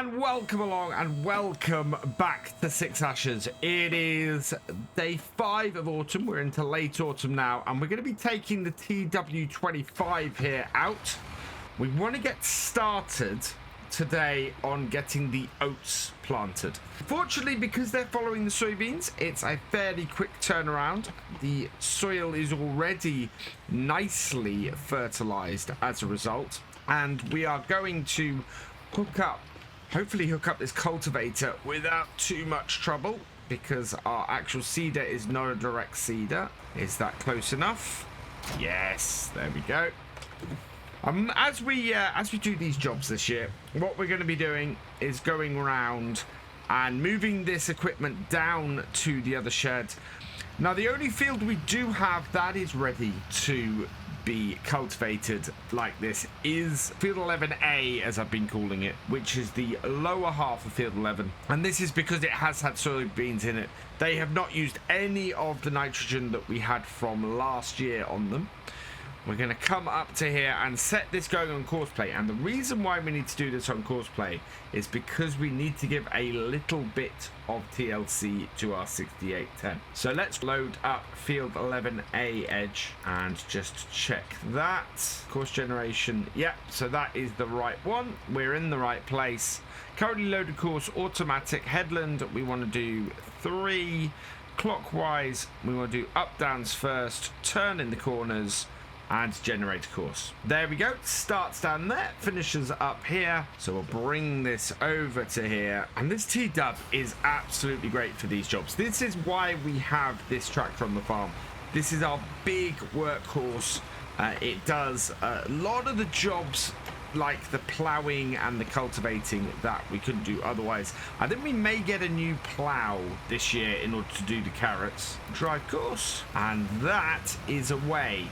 And welcome along and welcome back to Six Ashes. It is day 5 of autumn. We're into late autumn now, and we're going to be taking the TW25 here out. We want to get started today on getting the oats planted. Fortunately, because they're following the soybeans, it's a fairly quick turnaround. The soil is already nicely fertilized as a result, and we are going to hopefully hook up this cultivator without too much trouble, because our actual seeder is not a direct seeder. Is that close enough? Yes, there we go. As we do these jobs this year, what we're going to be doing is going around and moving this equipment down to the other shed. Now, the only field we do have that is ready to be cultivated like this is field 11A, as I've been calling it, which is the lower half of field 11, and this is because it has had soybeans in it. They have not used any of the nitrogen that we had from last year on them. We're going to come up to here and set this going on course play, and the reason why we need to do this on course play is because we need to give a little bit of TLC to our 6810. So let's load up field 11A edge and just check that. Course generation, yep, so that is the right one. We're in the right place. Currently loaded course, automatic. Headland, we want to do 3. Clockwise, we want to do up downs first, turn in the corners, and generate a course. There we go. Starts down there, finishes up here. So we'll bring this over to here. And this T-Dub is absolutely great for these jobs. This is why we have this tractor on the farm. This is our big workhorse. It does a lot of the jobs, like the ploughing and the cultivating, that we couldn't do otherwise. I think we may get a new plough this year in order to do the carrots. Drive course. And that is away.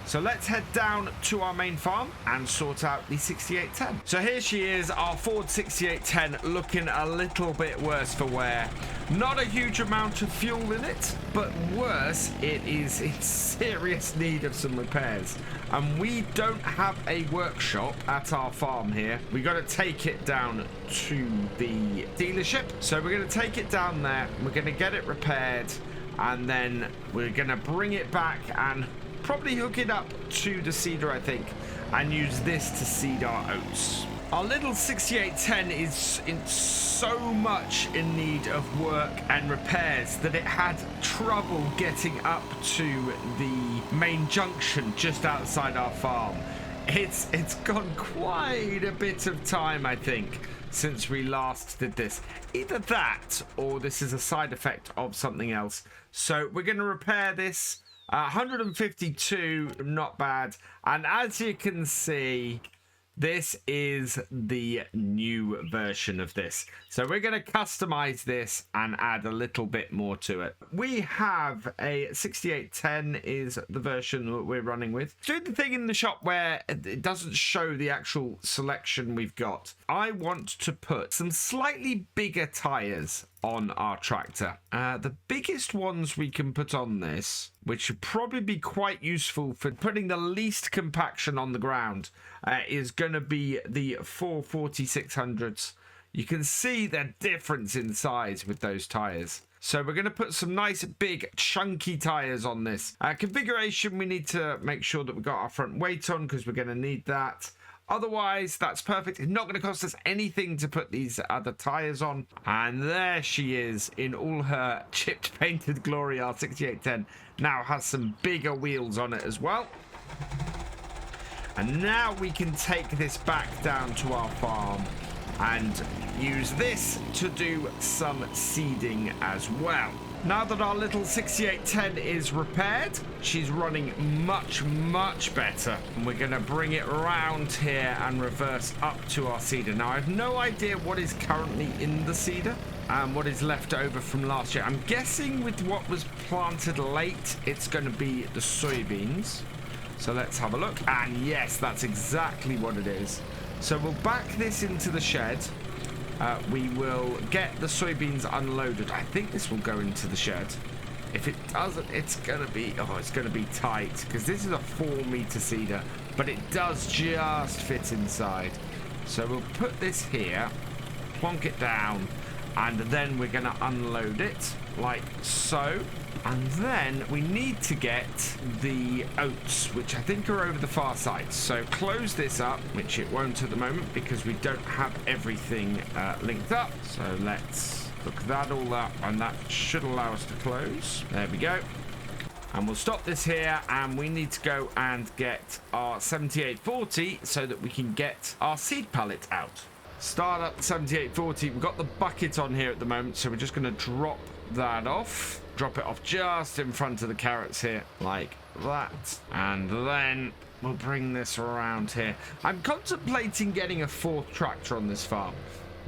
So let's head down to our main farm and sort out the 6810. So here she is, our Ford 6810, looking a little bit worse for wear. Not a huge amount of fuel in it, but worse, it is in serious need of some repairs. And we don't have a workshop at our farm here. We got to take it down to the dealership. So we're going to take it down there. We're going to get it repaired, and then we're going to bring it back and probably hook it up to the seeder, I think, and use this to seed our oats. Our little 6810 is in so much in need of work and repairs that it had trouble getting up to the main junction just outside our farm. It's gone quite a bit of time, I think, since we last did this. Either that or this is a side effect of something else. So we're going to repair this. 152, not bad. And as you can see, this is the new version of this. So we're going to customize this and add a little bit more to it. We have a 6810 is the version that we're running with. Doing the thing in the shop where it doesn't show the actual selection we've got. I want to put some slightly bigger tires on our tractor. The biggest ones we can put on this, which should probably be quite useful for putting the least compaction on the ground, is going to be the 44600s. You can see the difference in size with those tires. So we're going to put some nice big chunky tires on this. Configuration, we need to make sure that we've got our front weight on, because we're going to need that. Otherwise, that's perfect. It's not going to cost us anything to put these other tires on. And there she is in all her chipped painted glory. Our 6810 now has some bigger wheels on it as well. And now we can take this back down to our farm and use this to do some seeding as well. Now that our little 6810 is repaired, she's running much, much better. And we're going to bring it around here and reverse up to our seeder. Now, I have no idea what is currently in the seeder and what is left over from last year. I'm guessing with what was planted late, it's going to be the soybeans. So let's have a look. And yes, that's exactly what it is. So we'll back this into the shed. We will get the soybeans unloaded. I think this will go into the shed. If it doesn't, it's gonna be tight, because this is a 4-meter seeder, but it does just fit inside. So we'll put this here. plonk it down, and then we're going to unload it like so. And then we need to get the oats, which I think are over the far side. So close this up, which it won't at the moment because we don't have everything linked up. So let's look that all up, and that should allow us to close. There we go. And we'll stop this here, and we need to go and get our 7840 so that we can get our seed pallet out. Start up 7840. We've got the bucket on here at the moment, so we're just going to drop that off. Drop it off just in front of the carrots here, like that. And then we'll bring this around here. I'm contemplating getting a 4th tractor on this farm.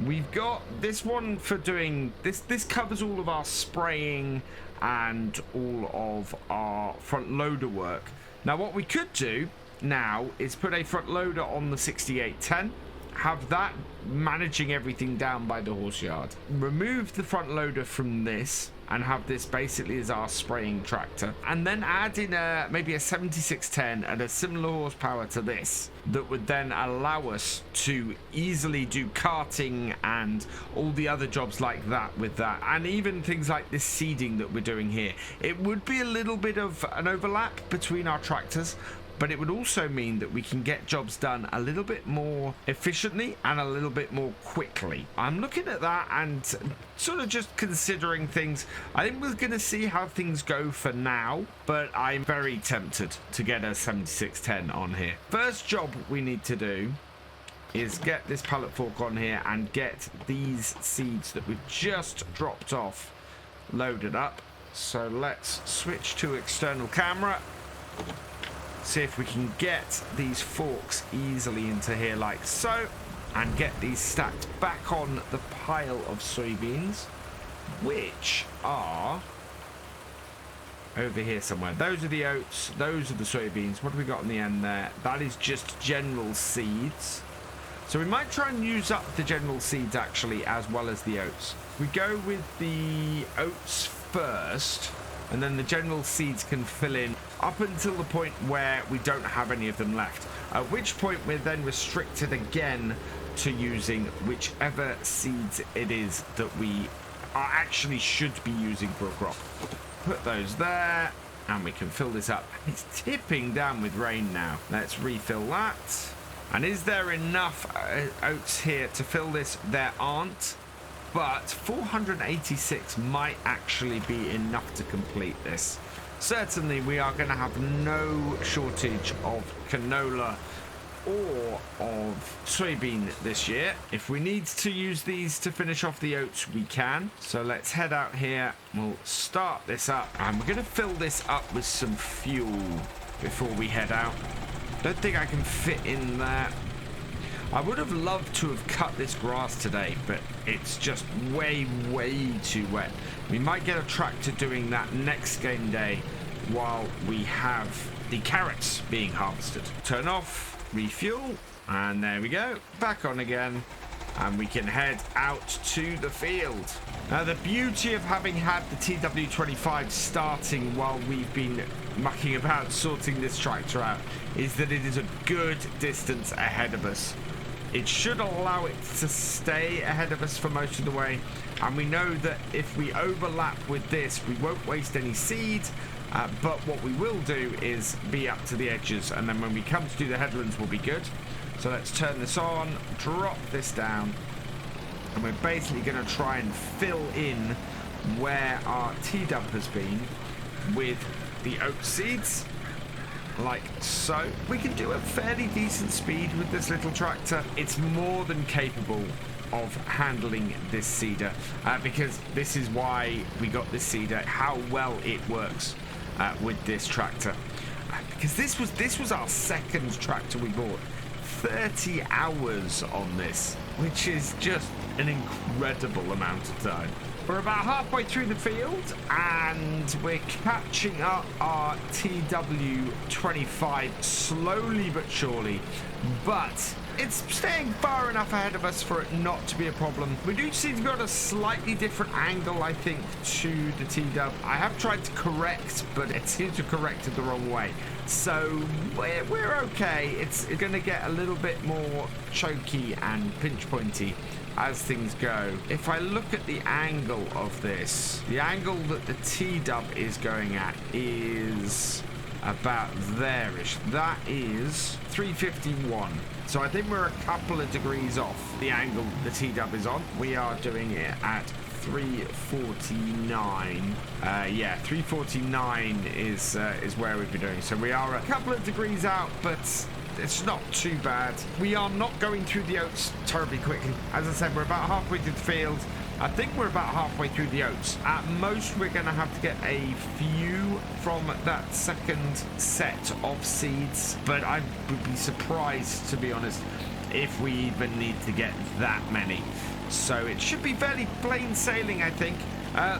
We've got this one for doing this. This covers all of our spraying and all of our front loader work. Now what we could do now is put a front loader on the 6810, have that managing everything down by the horse yard, remove the front loader from this and have this basically as our spraying tractor, and then add in maybe a 7610 and a similar horsepower to this that would then allow us to easily do carting and all the other jobs like that with that, and even things like this seeding that we're doing here. It would be a little bit of an overlap between our tractors, but it would also mean that we can get jobs done a little bit more efficiently and a little bit more quickly. I'm looking at that and sort of just considering things. I think we're going to see how things go for now, but I'm very tempted to get a 7610 on here. First job we need to do is get this pallet fork on here and get these seeds that we've just dropped off loaded up. So let's switch to external camera. See if we can get these forks easily into here like so, and get these stacked back on the pile of soybeans, which are over here somewhere. Those are the oats, those are the soybeans. What have we got on the end there? That is just general seeds. So we might try and use up the general seeds actually as well as the oats. We go with the oats first, and then the general seeds can fill in up until the point where we don't have any of them left, at which point we're then restricted again to using whichever seeds it is that we are actually should be using for a crop. Put those there, and we can fill this up. It's tipping down with rain now. Let's refill that. And is there enough oats here to fill this? There aren't, but 486 might actually be enough to complete this. Certainly we are going to have no shortage of canola or of soybean this year. If we need to use these to finish off the oats, we can. So let's head out here. We'll start this up, and we're going to fill this up with some fuel before we head out. Don't think I can fit in there. I would have loved to have cut this grass today, but it's just way too wet. We might get a tractor doing that next game day while we have the carrots being harvested. Turn off, refuel, and there we go. Back on again, and we can head out to the field. Now, the beauty of having had the TW25 starting while we've been mucking about sorting this tractor out is that it is a good distance ahead of us. It should allow it to stay ahead of us for most of the way, and we know that if we overlap with this, we won't waste any seed, but what we will do is be up to the edges, and then when we come to do the headlands, we'll be good. So let's turn this on, drop this down, and we're basically going to try and fill in where our T-dump has been with the oat seeds, like so. We can do a fairly decent speed with this little tractor. It's more than capable of handling this seeder, because this is why we got this seeder, how well it works with this tractor, because this was our second tractor we bought. 30 hours on this, which is just an incredible amount of time. We're about halfway through the field, and we're catching up our TW25 slowly but surely. but it's staying far enough ahead of us for it not to be a problem. We do seem to be on a slightly different angle, I think, to the TW. I have tried to correct, but it seems to have corrected the wrong way. So we're okay. It's going to get a little bit more choky and pinch pointy as things go. If I look at the angle of this, the angle that the TW is going at is about there-ish. That is 351. So I think we're a couple of degrees off the angle the TW is on. We are doing it at 349. Yeah, 349 is where we'd be doing. So we are a couple of degrees out, but it's not too bad. We are not going through the oats terribly quickly. As I said, we're about halfway through the field. I think we're about halfway through the oats. At most, we're going to have to get a few from that second set of seeds, but I would be surprised, to be honest, if we even need to get that many. So it should be fairly plain sailing, I think.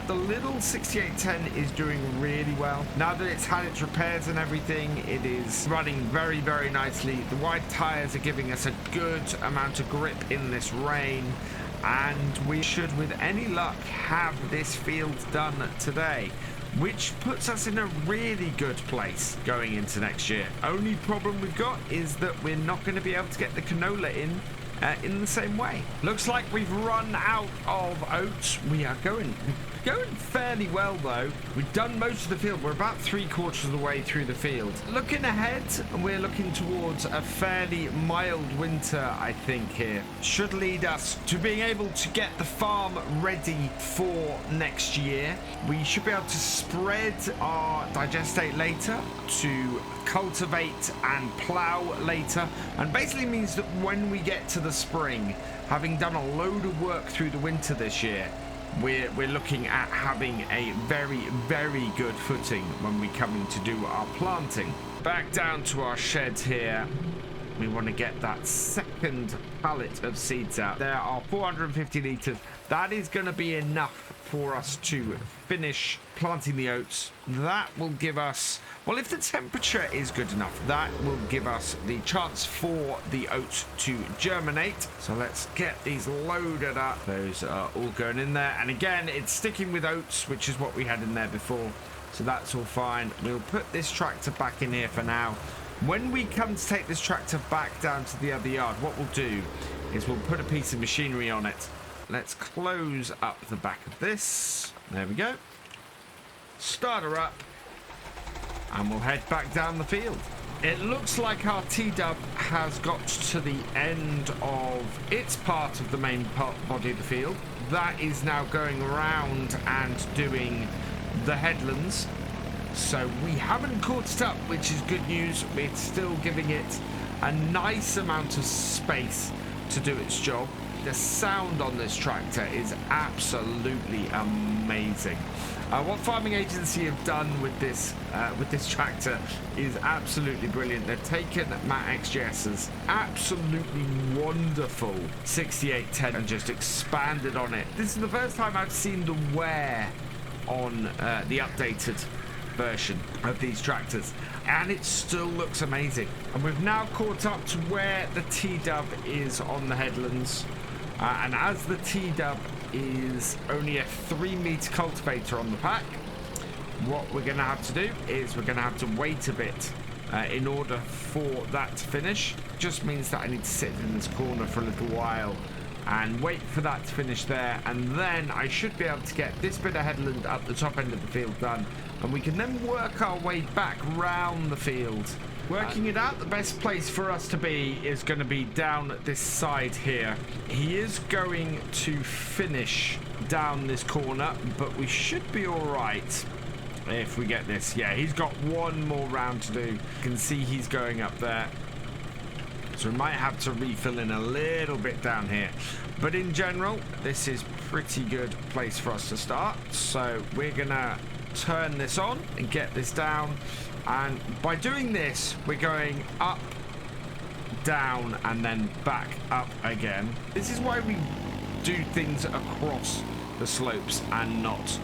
The little 6810 is doing really well. Now that it's had its repairs and everything, it is running very, very nicely. The wide tires are giving us a good amount of grip in this rain, and we should, with any luck, have this field done today, which puts us in a really good place going into next year. Only problem we've got is that we're not going to be able to get the canola in the same way. Looks like we've run out of oats. We are going fairly well, though. We've done most of the field. We're about 3/4 of the way through the field. Looking ahead, we're looking towards a fairly mild winter, I think, here. Should lead us to being able to get the farm ready for next year. We should be able to spread our digestate later, to cultivate and plow later, and basically means that when we get to the spring, having done a load of work through the winter this year, we're looking at having a very, very good footing when we come in to do our planting. Back down to our shed here. We want to get that second pallet of seeds out. There are 450 litres. That is going to be enough for us to finish planting the oats. That will give us, well, if the temperature is good enough, that will give us the chance for the oats to germinate. So let's get these loaded up. Those are all going in there. And again, it's sticking with oats, which is what we had in there before. So that's all fine. We'll put this tractor back in here for now. When we come to take this tractor back down to the other yard, what we'll do is we'll put a piece of machinery on it. Let's close up the back of this. There we go. Start her up. And we'll head back down the field. It looks like our TW has got to the end of its part of the main body of the field. That is now going around and doing the headlands. So we haven't caught it up, which is good news. It's still giving it a nice amount of space to do its job. The sound on this tractor is absolutely amazing. What Farming Agency have done with this tractor is absolutely brilliant. They've taken Matt XJS's absolutely wonderful 6810 and just expanded on it. This is the first time I've seen the wear on the updated version of these tractors, and it still looks amazing. And we've now caught up to where the TW is on the headlands, and as the TW is only a 3-meter cultivator on the pack, what we're going to have to do is we're going to have to wait a bit in order for that to finish. Just means that I need to sit in this corner for a little while and wait for that to finish there, and then I should be able to get this bit of headland up the top end of the field done, and we can then work our way back round the field. Working it out, the best place for us to be is going to be down this side here. He is going to finish down this corner, but we should be all right if we get this. Yeah, he's got one more round to do. You can see he's going up there. So we might have to refill in a little bit down here. But in general, this is pretty good place for us to start. So we're going to turn this on and get this down. And by doing this, we're going up, down, and then back up again. This is why we do things across the slopes and not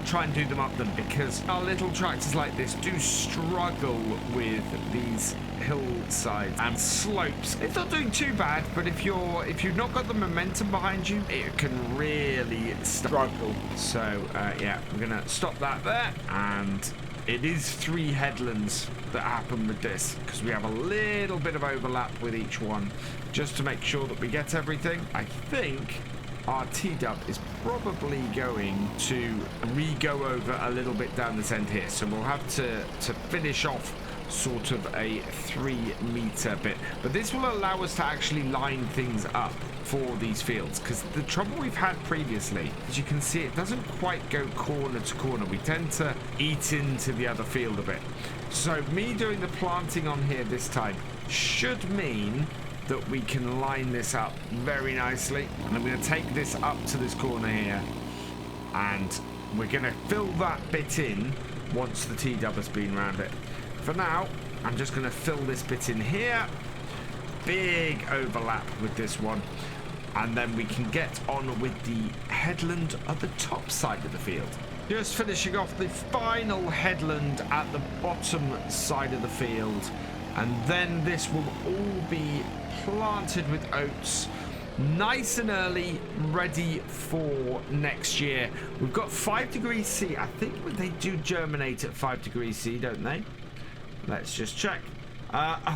try and do them up them, because our little tractors like this do struggle with these hillsides and slopes. It's not doing too bad, but if you've not got the momentum behind you, it can really struggle. So yeah, we're gonna stop that there, and it is 3 headlands that happen with this because we have a little bit of overlap with each one, just to make sure that we get everything. I think our T-dub is probably going to re-go over a little bit down this end here, so we'll have to finish off sort of a 3-meter bit, but this will allow us to actually line things up for these fields, because the trouble we've had previously, as you can see, it doesn't quite go corner to corner. We tend to eat into the other field a bit. So me doing the planting on here this time should mean that we can line this up very nicely, and I'm going to take this up to this corner here, and we're going to fill that bit in once the T-dub has been around it. For now, I'm just going to fill this bit in here. Big overlap with this one, and then we can get on with the headland at the top side of the field. Just finishing off the final headland at the bottom side of the field, and then this will all be planted with oats nice and early, ready for next year. We've got 5 degrees C. I think they do germinate at 5 degrees C, don't they? Let's just check.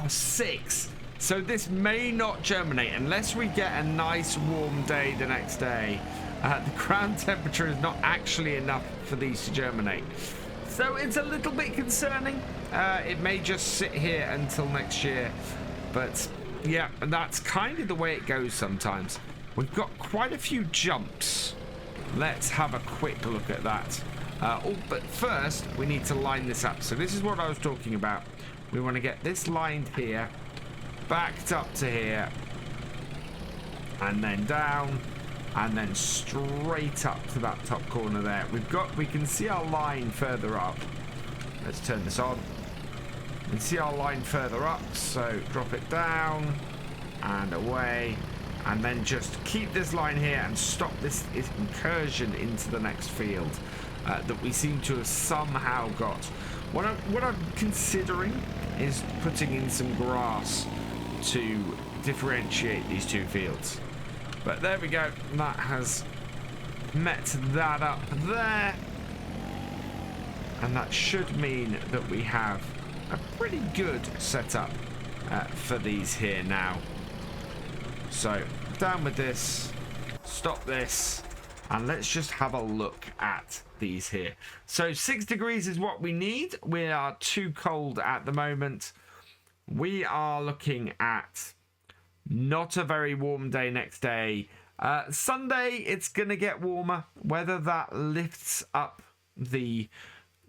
6. So this may not germinate unless we get a nice warm day the next day. The ground temperature is not actually enough for these to germinate, so it's a little bit concerning. It may just sit here until next year, but yeah, that's kind of the way it goes sometimes. We've got quite a few jumps. Let's have a quick look at that. But first we need to line this up. So this is what I was talking about. We want to get this lined here, backed up to here, and then down, and then straight up to that top corner there. We can see our line further up. Let's turn this on. You can see our line further up, so drop it down and away, and then just keep this line here and stop this incursion into the next field that we seem to have somehow got. What I'm considering is putting in some grass to differentiate these two fields. But there we go, that has met that up there, and that should mean that we have a pretty good setup for these here now. So down with this, stop this, and let's just have a look at these here. So 6 degrees is what we need. We are too cold at the moment. We are looking at not a very warm day next day. Sunday, it's going to get warmer. Whether that lifts up the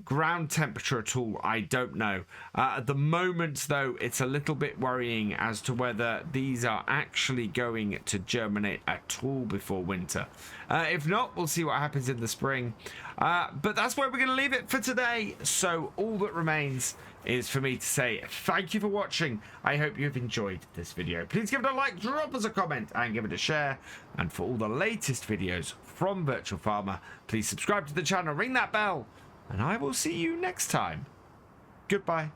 ground temperature at all, I don't know. At the moment, though, it's a little bit worrying as to whether these are actually going to germinate at all before winter. If not, we'll see what happens in the spring. But that's where we're going to leave it for today. So all that remains is for me to say thank you for watching. I hope you've enjoyed this video. Please give it a like, drop us a comment, and give it a share. And for all the latest videos from Virtual Farmer, please subscribe to the channel, ring that bell, and I will see you next time. Goodbye.